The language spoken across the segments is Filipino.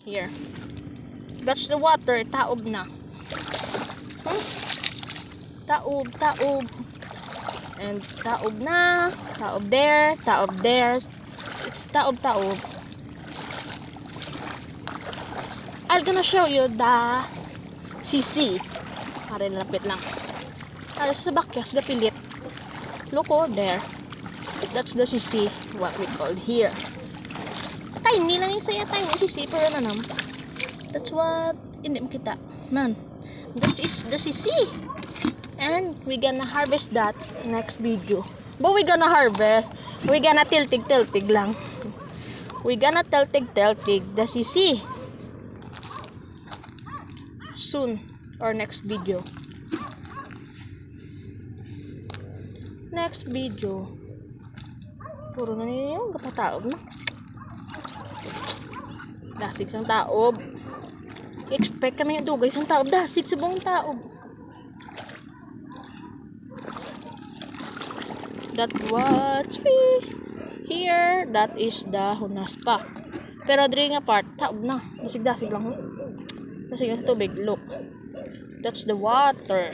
Here. That's the water. Taob na. Taob, taob. And taob na. Taob there. Taob there. It's taob, taob. I'm gonna show you the CC. Para lapit lang. Para sa bakyas, gapilit. Look over there. That's the CC. What we call here. Tiny lang yung saya. Tiny CC. Pero nanam. That's what. Hindi mo kita. Man. That is the CC. And we gonna harvest that next video. But we gonna harvest. We gonna tiltig lang. We gonna tiltig the CC. Soon. Or next video. Next video. Puro na niya yung kapataob na. Dasig sang taob. Expect kami yung dugay sang taob. Dasig sa buong taob. That what we here. That is the hunaspa. Pero diri nga part, taob na. Dasig-dasig lang. Dasig sa tubig. Look. That's the water.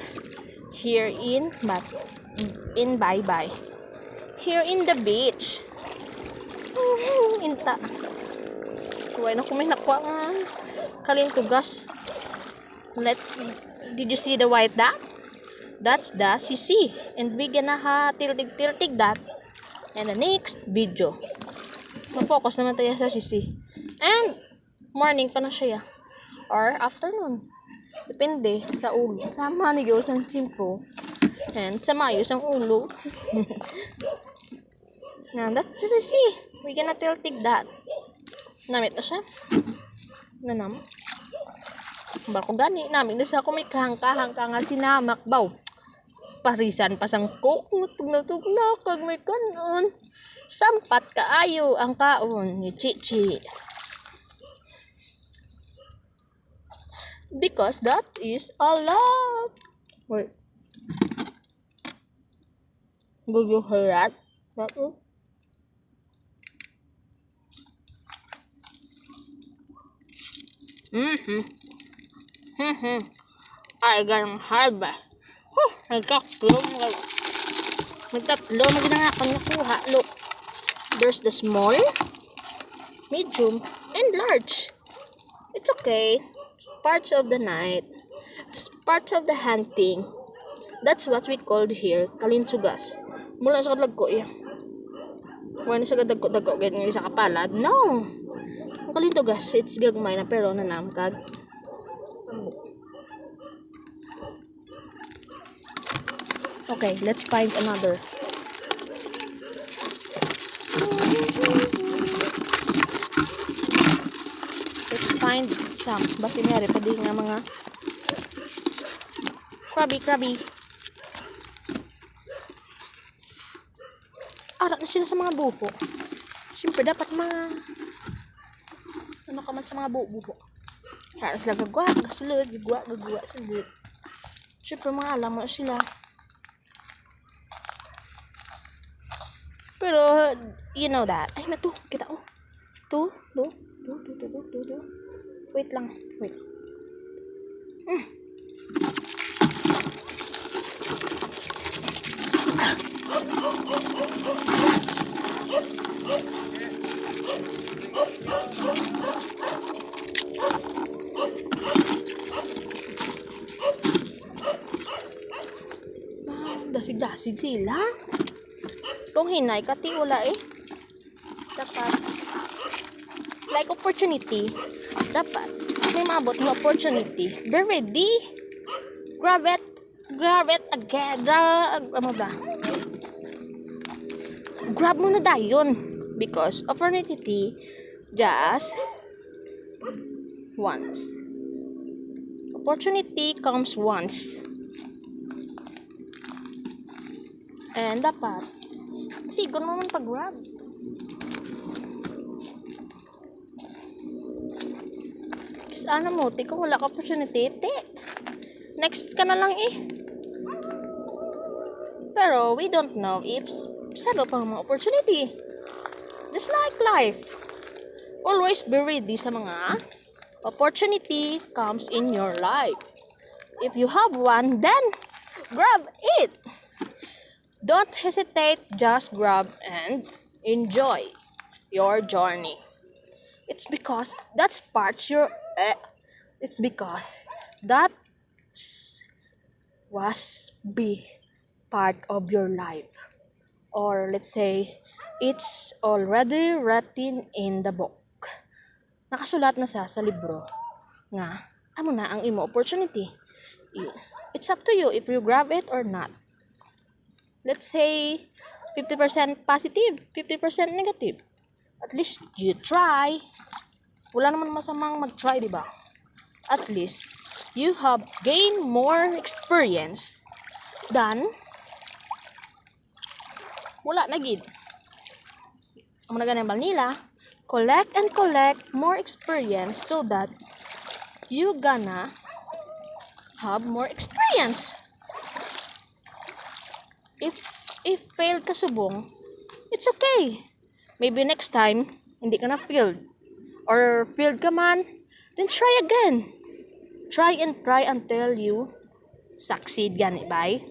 Here in bye-bye. Here in the beach. Inta. Kuwain ako may nakuha nga. Kalintugas. Did you see the white dot? That's the CC. And we gonna tiltig that. And the next video. Ma-focus naman tayo sa CC. And morning pa na siya. Or afternoon. Depende sa ulo. Sama niyo sa simpo. And sa mayo sa ulo. Now, that's just see. We're gonna tiltig that. Namit na siya. Nanam. Bako gani. Namit na siya kung may kahang-kahang ka nga sinamak. Baw. Parisan pa sang coke. Natug na. Kag may kanon. Sampat kaayo ang kaon ni Chichi. Because that is a lot. Wait. Will you hear that? Ay, ganang harba. Nagkaklo. Nagtatlo. Maginangakan nakuha. Look. There's the small, medium, and large. It's okay. Parts of the night, parts of the hunting. That's what we called here, kalinsugas. Mula sa kadagko yan. Wala sa kadagko ganyan sa kapalad. No! Ang kalinsugas, it's gagmay na pero nanamkag. Okay, let's find another. Let's find some. Basta niyari pa din nga mga krabi. Arak na sila sa mga buho. Siyempre dapat ano ka man sa mga buho. Kaya sila gagwa sulod. Siyempre mga alam mo sila. Pero you know that. Ay na to, kita ko. To. Wait lang. Dasig-dasig sila. Kung hinay, kati wala eh. Dapat. Like opportunity. Dapat. May mabot mo opportunity. Be ready. Grab it again. Grab mo na dayon. Because opportunity just once. Opportunity comes once. And dapat sigon mo man pag-grab. Kasi ano mo, kung wala ka opportunity, next ka na lang eh. Pero we don't know if sado pang mga opportunity. Just like life. Always be ready sa mga Opportunity comes in your life. If you have one, then grab it. Don't hesitate, just grab and enjoy your journey. It's because that's parts your it's because that was be part of your life, or let's say it's already written in the book. Nakasulat na sa libro nga amo na ang imo opportunity. It's up to you if you grab it or not. Let's say 50% positive, 50% negative. At least you try. Wala naman masamang mag-try, di ba? At least you have gained more experience than wala na gid. Ang mga ganang nila, collect and collect more experience so that you gonna have more experience. If failed ka subong, it's okay. Maybe next time, hindi ka na failed. Or failed ka man, then try again. Try and try until you succeed, gani bay.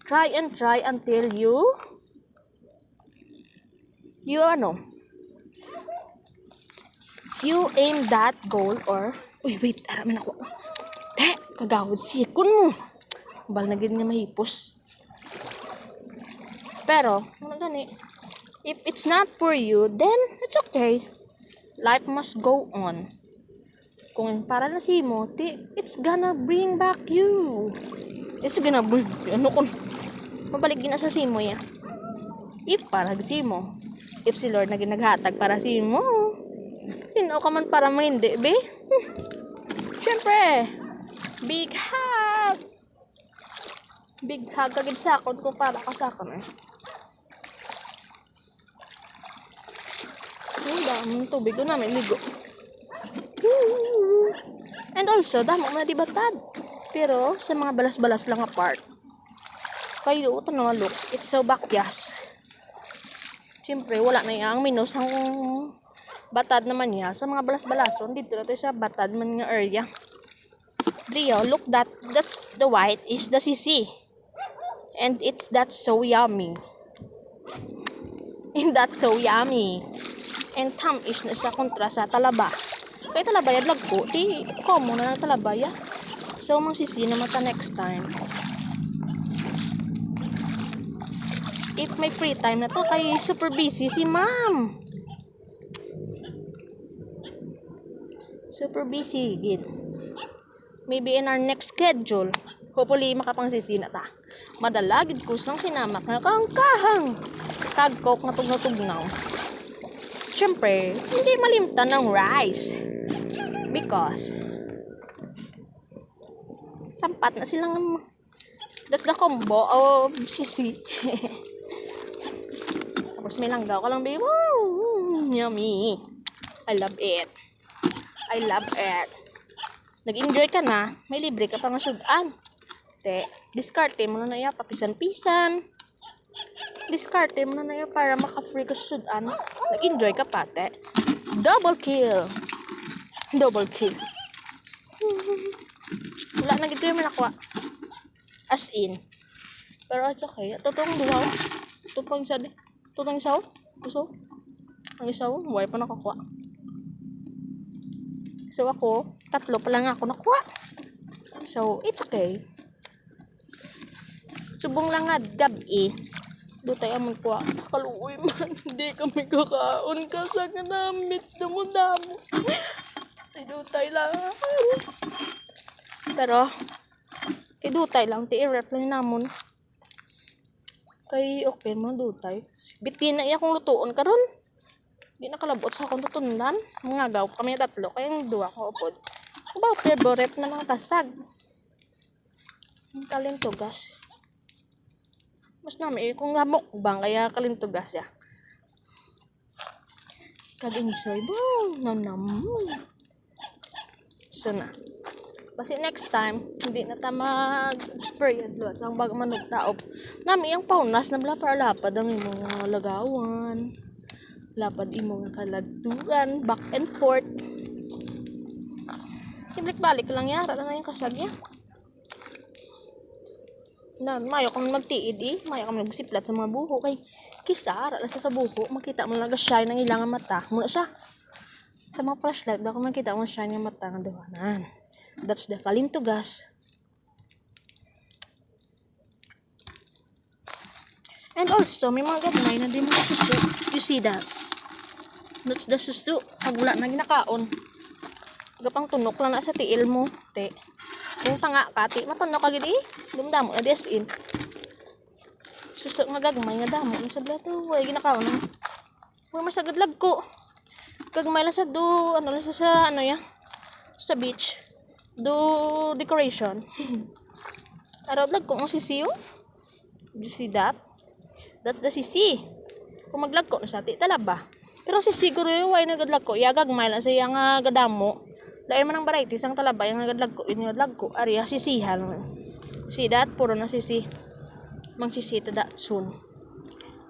Try and try until you aim that goal, or wait, aramin ako. Kagawad sikon mo. Bal na gid nga mahipos. Pero, gani, if it's not for you, then it's okay. Life must go on. Kung para na si mo, it's gonna bring back you. It's gonna bring, kung mabalik din na sa simo ya. If para si mo, if si Lord na ginaghatag para si mo, sino ka man para mo hindi, be? Siyempre, big hug. Big hug kagid sa akon kung para ka sa akon eh. Ang daming tubig doon namin ligo. And also, damo na dibatad. Pero, sa mga balas-balas lang apart. Kayo, tanong look, it's so bakyas. Siyempre, wala na yang minus ang batad naman niya. Sa mga balas-balason, dito na tayo sa batad man nga area. Rio, look, that's the white is the sisi. And that's so yummy. And that's so yummy. And tamis na sa kontra sa talaba. Kaya talabaya lagko, di common na talabaya. So, magsisi na mata next time. If may free time na to, kay super busy si ma'am. Super busy, gid. Maybe in our next schedule, hopefully makapangsisi na ta. Madalagid ko sang sinamak na kangkahang. Tagkok na tugnaw. Siyempre, hindi malimtan ng rice. Because, sampat na silang, that's the combo of sisi. Tapos may langgaw ka lang, baby. Woo! Yummy. I love it. I love it. Nag-enjoy ka na, may libre ka pang sudan. Diskarte mo na ya, papisan-pisan. Diskarte mo na ya para maka-free ka sa sudan. Nag-enjoy ka pa, te. Double kill. Double kill. Wala na gito yung manakwa. As in. Pero it's okay. Totong duwaw. Totong isa di. Totong isaw. Gusto. Ang isaw, buhay pa nakakuha. So ako, 3 pa lang ako nakuha. So, it's okay. Subong lang nga gabi. Dutay amon ko. Kaluoy man. Hindi kami kakaon ka sa kanamit. Damo-damo. Ay, dutay lang. Pero, kay dutay lang. Ti-ref lang namon. Kay okay mo dutay. Bitin na iya kong lutuon karon. Di nakalabot sa akong tutundan. Mga gaw kami 3. Kaya yung 2 ko upod. Ba, favorite na ng kasag. Ang kalintugas. Mas namin, kung hamok bang, kaya kalintugas ya. Kag-enjoy. Boom! Nam-nam. So na. Kasi next time, hindi na ta mag-experience doon. Ang bago man nagtaop. Nami, yung paunas na lapad ang imong mga lagawan. Lapad imong kalagduan. Back and forth. Ibalik-balik lang yara na yung kasag niya. Na, mayo kami magtiid eh. Mayo kami nagsiplat sa mga buho. Kay kisara lang sa buho. Makita mo lang shine ng ilang mata. Muna siya. Sa mga flashlight, baka makita mo shine ng mata ng dawanan. That's the kalintugas. And also, may mga gamay na din mga susu. You see that? That's the susu. Pag wala na ginakaon. Gapang tunok lang na sa tiil mo. Te. Kung tanga ka, ti. Matunok ka gini. Dumdamo na desin. Susu nga gagmay nga damo. Sa blato. Wala ginakaon. Wala masagadlag ko. Gagmay lang sa do. Ano lang sa ano ya. Sa beach. Do decoration. Araw lag ko ang sisiyo. You see that? That's the sisi. Kung maglag ko na sa ti talaba. Pero si siguro yung way nagadlag ko. Yagagmay lang sa iya nga gadamo. Lain man ang varieties ang talaba. Yung nagadlag ko. Inyadlag ko. Ariya sisihan. See that? Puro na sisi. Mang sisi to that soon.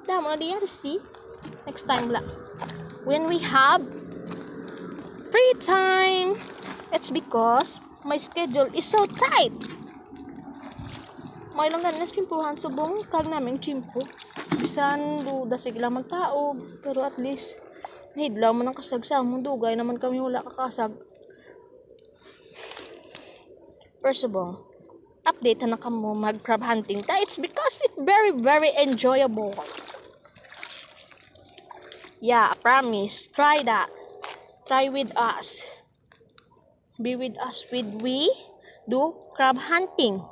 Damo na diyan. See? Next time lang. When we have free time. It's because my schedule is so tight. May lang ganas chimpuhan subong kag naming chimpo. Bisan duda sigla magtao, pero at least nahidlaw man ang kasag sa among dugay naman kami wala kakasag. First of all, update na kamo mag crab hunting ta. It's because it's very very enjoyable. Yeah, I promise. Try that. Try with us. Be with us with we do crab hunting.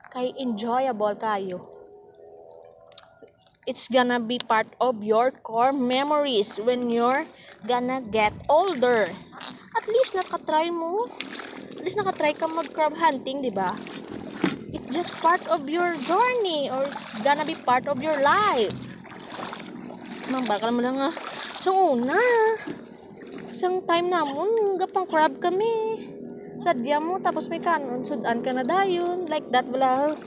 Kay enjoyable kayo. It's gonna be part of your core memories when you're gonna get older. At least nakatry mo. At least nakatry ka mag crab hunting, di ba? It's just part of your journey or it's gonna be part of your life. Bakal mo lang nga. So una, isang time namon, gapang crab kami. Sadya mo, tapos may kanon, sudan ka na dayon. Like that, wala.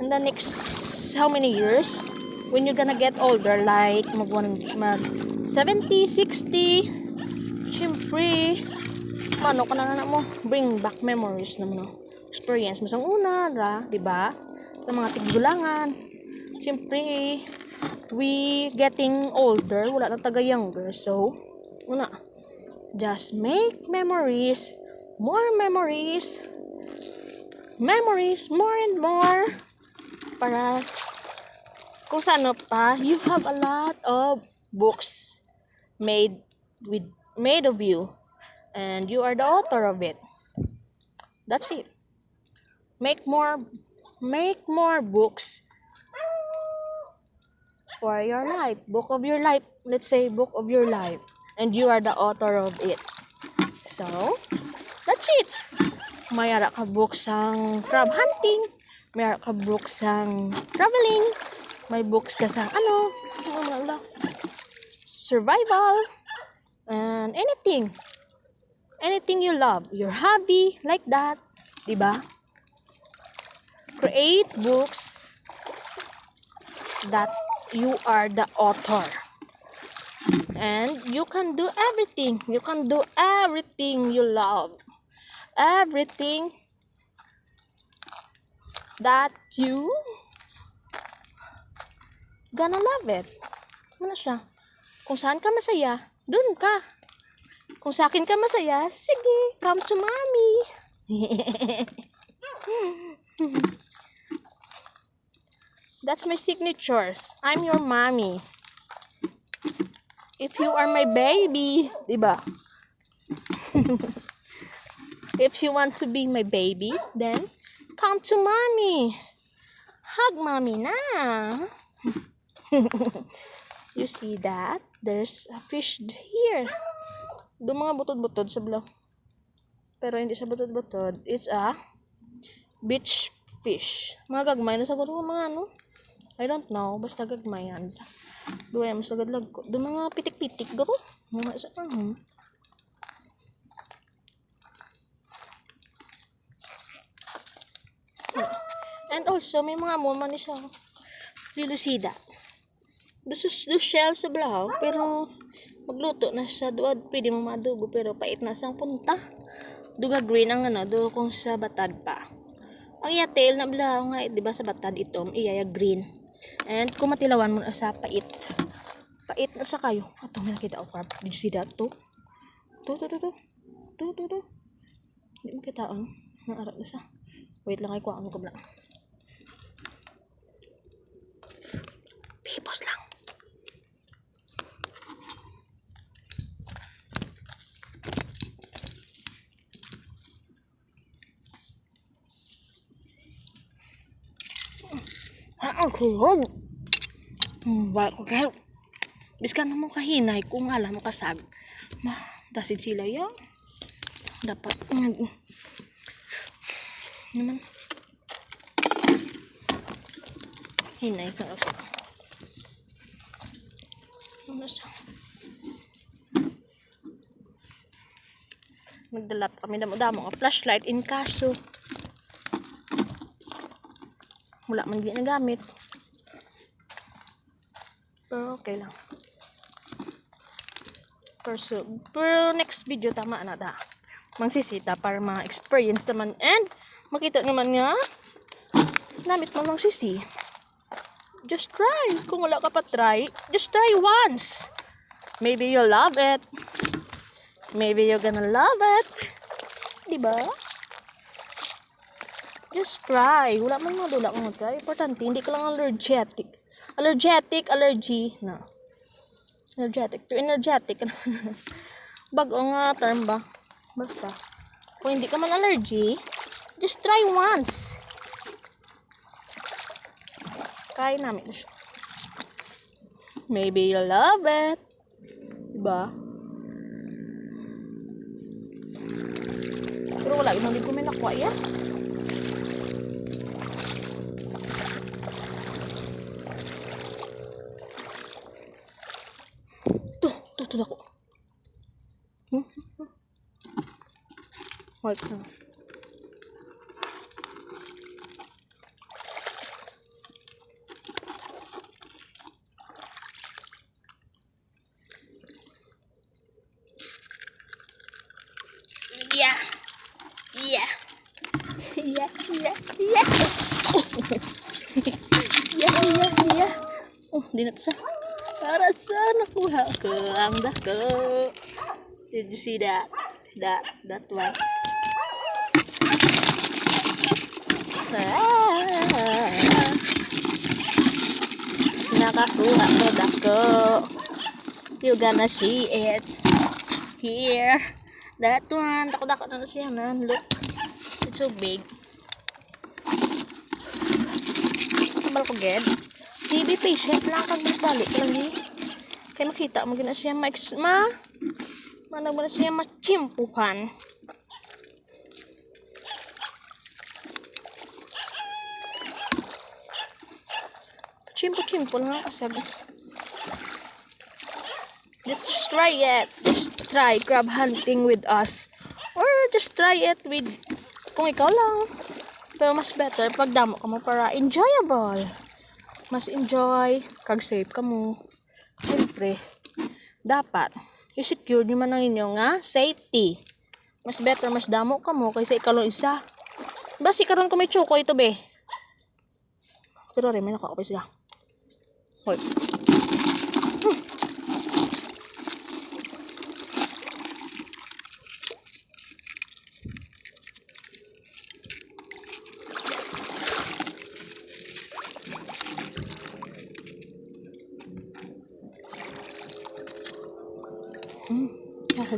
And the next, how many years? When you're gonna get older, like, mag 70, 60, syempre, mano ka na mo, bring back memories naman, no? Experience mo sa una, diba? Sa mga tiggulangan. Syempre, we getting older, wala na taga younger, so, una, just make memories, more memories, more and more, para kung saan pa, you have a lot of books made of you, and you are the author of it. That's it. Make more books for your life, book of your life. Let's say book of your life, and you are the author of it. So that's it. Mayara ka books sang crab hunting, mayara ka books sang traveling, may books ka sang survival, and anything you love, your hobby, like that, diba? Create books that you are the author, and you can do everything you love, everything that you gonna love it. Ano siya? Kung saan ka masaya, dun ka. Kung sa akin ka masaya, sige, come to mommy. That's my signature. I'm your mommy. If you are my baby, diba? If you want to be my baby, then come to mommy. Hug mommy na. You see that? There's a fish here. Doon mga butod-butod sa blaw. Pero hindi sa butod-butod. It's a beach fish. Mga gagmay na sa mga ano. I don't know. Basta gagmay yan. Doon mas nagadlag ko. Doon mga pitik-pitik. Garo. Mga sa And also, may mga moma ni sa lilusida. Do shell sa blaw. Pero magluto na sa duwad. Pwede mo maadobo. Pero pait na sang punta. Duga green ang ano, do kung sa batad pa. Ang iya tail na bla nga, di ba sa batad itom, iya green. And kung matilawan mo na sa pait. Pait na sa kayo. Ato may nakita ko carp. Did you see that to? To. Hindi mo kita ang naarap na sa. Wait lang ay kuha mo kabla. Pipos lang. Ang kulog. Wala ko kayo. Biskan na mo kahinay kung alam mo kasag. Dasid sila yan. Dapat. Naman. Hinay sa kaso. Ano siya? Magdalap kami damo-damo ang flashlight in kaso. Wala man din nagamit. Pero okay lang. Pero next video tama na da. Mangsisita para ma-experience naman and makita naman nga namit mo mangsisi. Just try. Kung wala ka pa try, just try once. Maybe you'll love it. Maybe you're gonna love it. Diba? Just try. Wala man mo dula kung try. Importante, hindi ka lang allergic. Allergy. No. Energetic. To energetic. Bago nga term ba? Basta. Kung hindi ka man allergy, just try once. Kaya namin na siya. Maybe you'll love it. Diba? Pero wala. Hindi ko may nakuha yan. Ito ako. Wait na. Yeah. Oh, di na to siya. Para sa nakuha ko ang dako. Did you see that? That one. Nakakuha ko dako. You gonna see it here. That one. Dako na siya nan. Look. It's so big. Kamal ko ged. Si be patient lang kag balik lang ni. Kaya makita mo gina siya manag mo na siya machimpuhan. Chimpo lang kasag. Just try it. Just try crab hunting with us. Or just try it with kung ikaw lang. Pero mas better pag damo ka mo para enjoyable. Mas enjoy, kag safe ka mo. Siyempre, dapat, i-secure nyo man ang inyo nga safety. Mas better, mas damo ka mo kaysa ikalong isa. Basi karon ko may chuko ito be. Pero rin, may nakakapay sila. Hoy.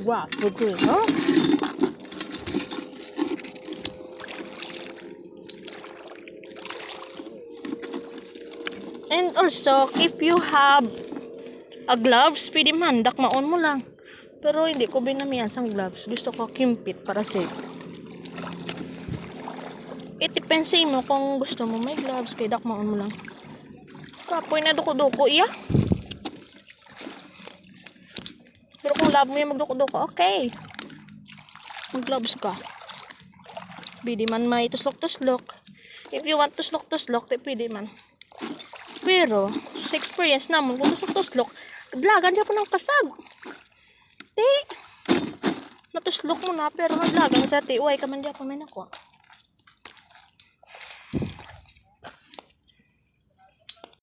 Wow, so good, huh? And also, if you have a gloves, pwede man, dakmaon mo lang. Pero hindi ko binamihan sa gloves. Gusto ko kimpit para safe. It depends sa mo kung gusto mo may gloves, kaya dakmaon mo lang. Kapoy na duko-duko, iya. Pero kung love mo yung magduko-duko, okay. Mag-gloves ka. Pwede man may tuslok-tuslok. If you want tuslok-tuslok, pwede man. Pero, sa experience naman, kung tuslok-tuslok, blagan niya po ng kasag. Matuslok mo na, pero maglagang sa ti. Uy, ka man dyan, may nako.